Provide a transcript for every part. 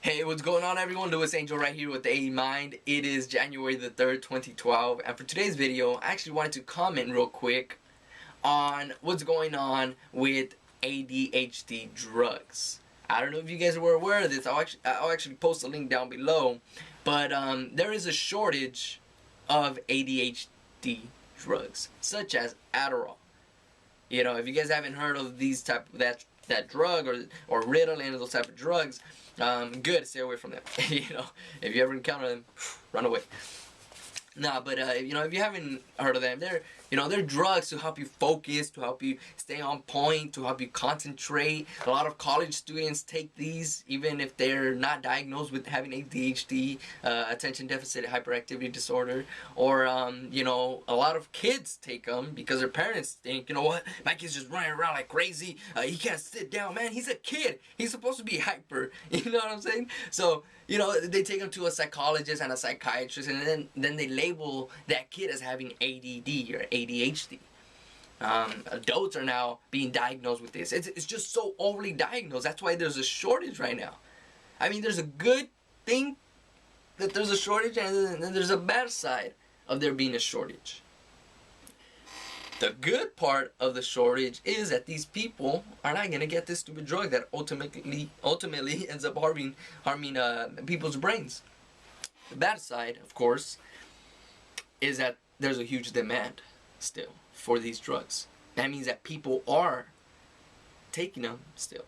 Hey, what's going on everyone? Lewis Angel right here with the A Mind. It is January the 3rd, 2012, and for today's video, I actually wanted to comment real quick on what's going on with ADHD drugs. I don't know if you guys were aware of this. I'll actually post a link down below, but there is a shortage of ADHD drugs, such as Adderall. You know, if you guys haven't heard of these that drug or Ritalin, those type of drugs, good, stay away from them. You know, if you ever encounter them, run away. Nah, but you know, if you haven't heard of them, they're drugs to help you focus, to help you stay on point, to help you concentrate. A lot of college students take these, even if they're not diagnosed with having ADHD, attention deficit hyperactivity disorder, or you know, a lot of kids take them because their parents think, you know what, my kid's just running around like crazy. He can't sit down, man. He's a kid. He's supposed to be hyper. You know what I'm saying? So you know, they take them to a psychologist and a psychiatrist, and then they label that kid as having ADD or ADHD. Adults are now being diagnosed with this. It's just so overly diagnosed. That's why there's a shortage right now. I mean, there's a good thing that there's a shortage, and then there's a bad side of there being a shortage. The good part of the shortage is that these people are not gonna get this stupid drug that ultimately ends up harming people's brains. The bad side, of course, is that there's a huge demand still for these drugs. That means that people are taking them still.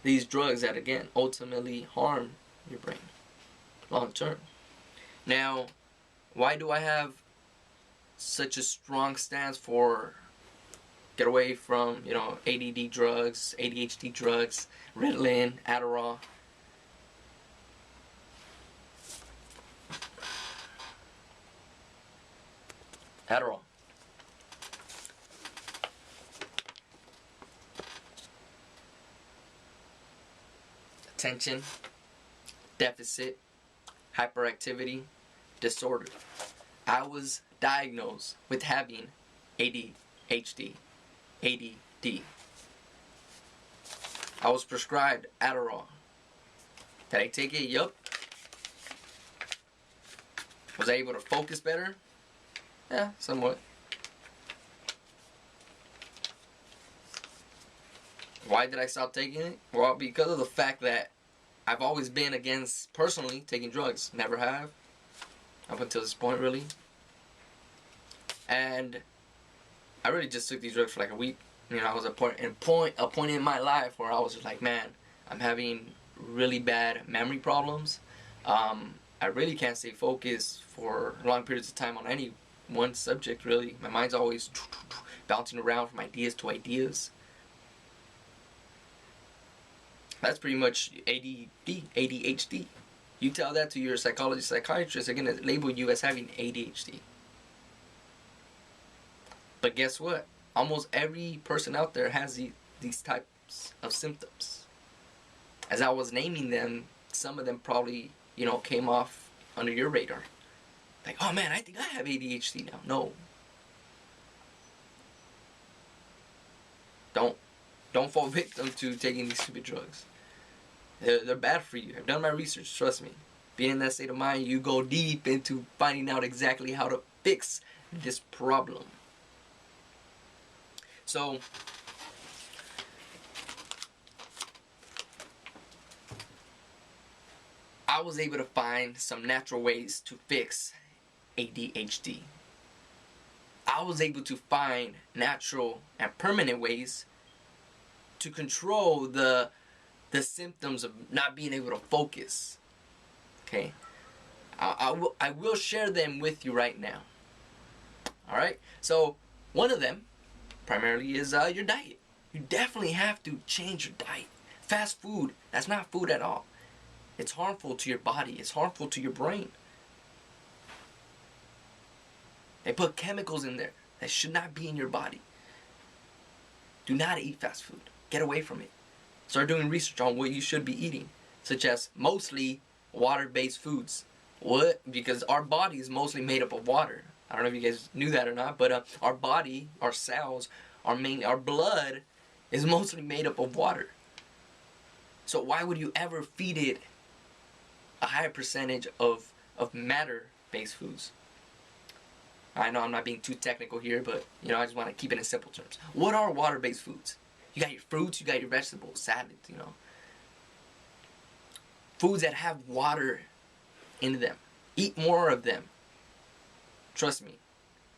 These drugs that, again, ultimately harm your brain long term. Now, why do I have such a strong stance for get away from, you know, ADD drugs, ADHD drugs, Ritalin, Adderall? Adderall. Attention deficit hyperactivity disorder. I was diagnosed with having ADHD, ADD. I was prescribed Adderall. Did I take it? Yup. Was I able to focus better? Yeah, somewhat. Why did I stop taking it? Well, because of the fact that I've always been against, personally, taking drugs. Never have. Up until this point, really. And I really just took these drugs for like a week. You know, I was a point in my life where I was just like, man, I'm having really bad memory problems. I really can't stay focused for long periods of time on any one subject, really. My mind's always bouncing around from ideas to ideas. That's pretty much ADD, ADHD. You tell that to your psychologist, psychiatrist, they're going to label you as having ADHD. But guess what? Almost every person out there has these types of symptoms. As I was naming them, some of them probably, you know, came off under your radar. Like, oh man, I think I have ADHD now. No. Don't fall victim to taking these stupid drugs. They're bad for you. I've done my research, trust me. Being in that state of mind, you go deep into finding out exactly how to fix this problem. So, I was able to find some natural ways to fix ADHD. I was able to find natural and permanent ways to control the symptoms of not being able to focus. Okay? I will share them with you right now. Alright? So, one of them primarily is your diet. You definitely have to change your diet. Fast food, that's not food at all. It's harmful to your body. It's harmful to your brain. They put chemicals in there that should not be in your body. Do not eat fast food. Get away from it. Start doing research on what you should be eating, such as mostly water-based foods. What? Because our body is mostly made up of water. I don't know if you guys knew that or not, but our body, our cells, our blood is mostly made up of water. So why would you ever feed it a higher percentage of matter-based foods? I know I'm not being too technical here, but I just want to keep it in simple terms. What are water-based foods? You got your fruits, you got your vegetables, salads, Foods that have water in them. Eat more of them. Trust me,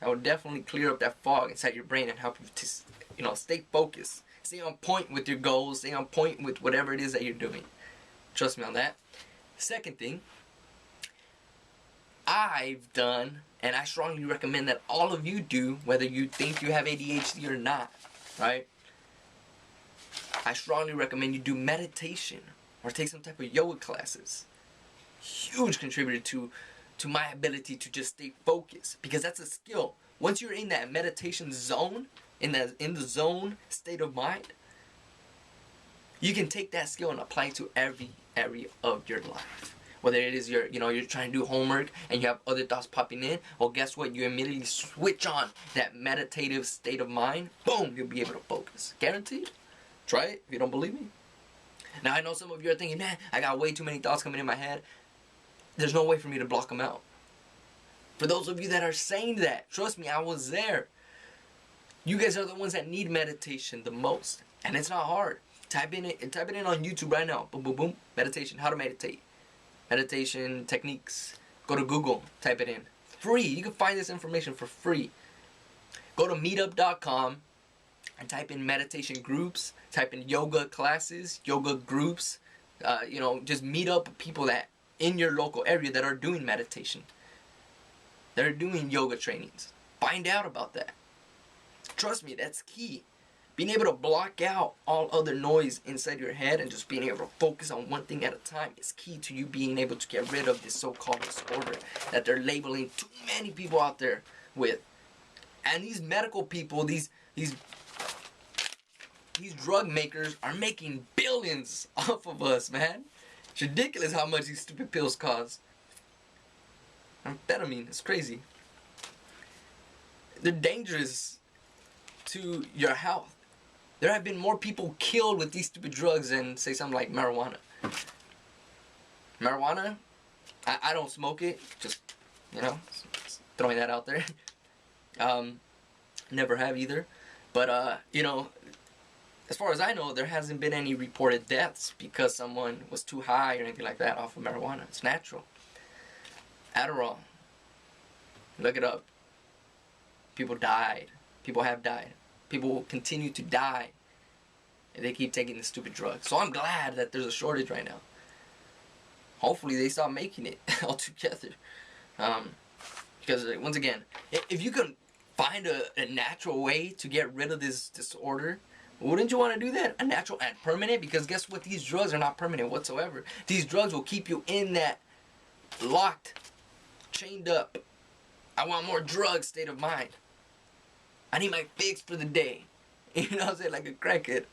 that will definitely clear up that fog inside your brain and help you to, stay focused. Stay on point with your goals. Stay on point with whatever it is that you're doing. Trust me on that. Second thing, I've done, and I strongly recommend that all of you do, whether you think you have ADHD or not, right? I strongly recommend you do meditation or take some type of yoga classes. Huge contributor to my ability to just stay focused, because that's a skill. Once you're in that meditation zone, in the zone state of mind, you can take that skill and apply it to every area of your life. Whether it is you're trying to do homework and you have other thoughts popping in, well, guess what? You immediately switch on that meditative state of mind. Boom, you'll be able to focus. Guaranteed. Try it if you don't believe me. Now, I know some of you are thinking, man, I got way too many thoughts coming in my head. There's no way for me to block them out. For those of you that are saying that, trust me, I was there. You guys are the ones that need meditation the most. And it's not hard. Type it in on YouTube right now. Boom, boom, boom. Meditation. How to meditate. Meditation techniques. Go to Google. Type it in. Free. You can find this information for free. Go to meetup.com and type in meditation groups. Type in yoga classes, yoga groups. Just meet up with people that in your local area that are doing meditation. That are doing yoga trainings. Find out about that. Trust me, that's key. Being able to block out all other noise inside your head and just being able to focus on one thing at a time is key to you being able to get rid of this so-called disorder that they're labeling too many people out there with. And these medical people, these drug makers are making billions off of us, man. It's ridiculous how much these stupid pills cost. Amphetamine, it's crazy. They're dangerous to your health. There have been more people killed with these stupid drugs than, say, something like marijuana. Marijuana, I don't smoke it. Just, throwing that out there. Never have either. But, as far as I know, there hasn't been any reported deaths because someone was too high or anything like that off of marijuana. It's natural. Adderall. Look it up. People died. People have died. People will continue to die if they keep taking this stupid drug. So I'm glad that there's a shortage right now. Hopefully they stop making it altogether. Because, once again, if you can find a natural way to get rid of this disorder, wouldn't you want to do that? A natural and permanent? Because guess what? These drugs are not permanent whatsoever. These drugs will keep you in that locked, chained up, I want more drugs state of mind. I need my fix for the day. You know what I'm saying? Like a crackhead.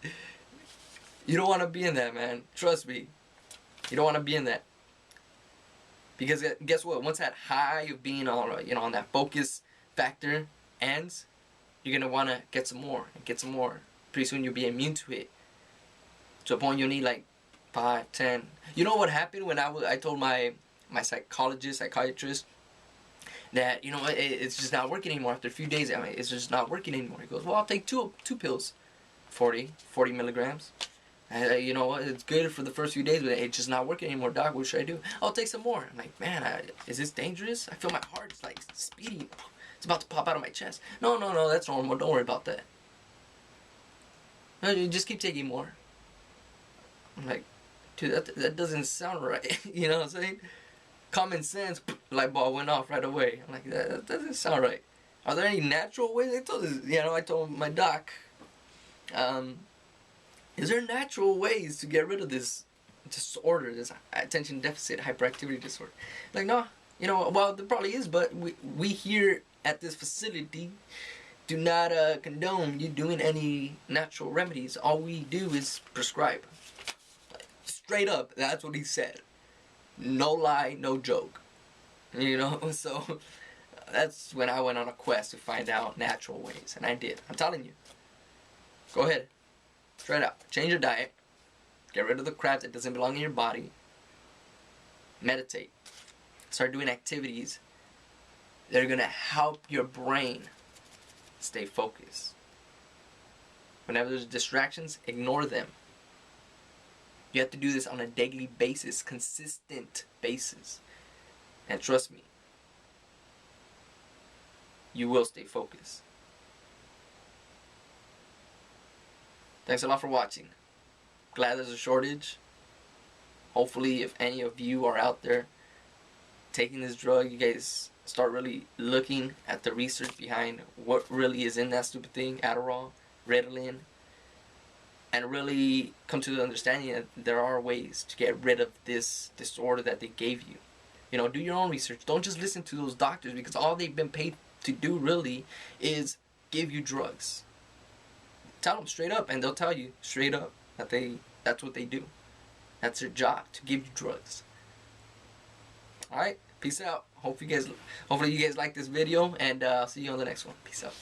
You don't want to be in that, man. Trust me. You don't want to be in that. Because guess what? Once that high of being on that focus factor ends, you're going to want to get some more and get some more. Pretty soon you'll be immune to it. To a point you'll need like 5, 10. You know what happened when I told my psychiatrist, that, it's just not working anymore. After a few days, it's just not working anymore. He goes, well, I'll take two pills, 40 milligrams. And, you know what, it's good for the first few days, but it's just not working anymore, doc. What should I do? I'll take some more. I'm like, man, is this dangerous? I feel my heart's like speeding. It's about to pop out of my chest. No, that's normal. Don't worry about that. No, you just keep taking more. I'm like, dude, that doesn't sound right. You know what I'm saying? Common sense, light bulb went off right away. I'm like, that doesn't sound right. Are there any natural ways? I told my doc, is there natural ways to get rid of this disorder, this attention deficit hyperactivity disorder? Like, no, well, there probably is, but we here at this facility do not condone you doing any natural remedies. All we do is prescribe. Straight up, that's what he said. No lie, no joke. So that's when I went on a quest to find out natural ways, and I did. I'm telling you. Go ahead. Straight up. Change your diet. Get rid of the crap that doesn't belong in your body. Meditate. Start doing activities that are going to help your brain stay focused. Whenever there's distractions, ignore them. You have to do this on a daily basis, consistent basis. And trust me, you will stay focused. Thanks a lot for watching. Glad there's a shortage. Hopefully, if any of you are out there taking this drug, you guys start really looking at the research behind what really is in that stupid thing, Adderall, Ritalin, and really come to the understanding that there are ways to get rid of this disorder that they gave you. You know, do your own research. Don't just listen to those doctors, because all they've been paid to do really is give you drugs. Tell them straight up, and they'll tell you straight up that that's what they do. That's their job, to give you drugs. Alright, peace out. Hopefully you guys like this video, and I'll see you on the next one. Peace out.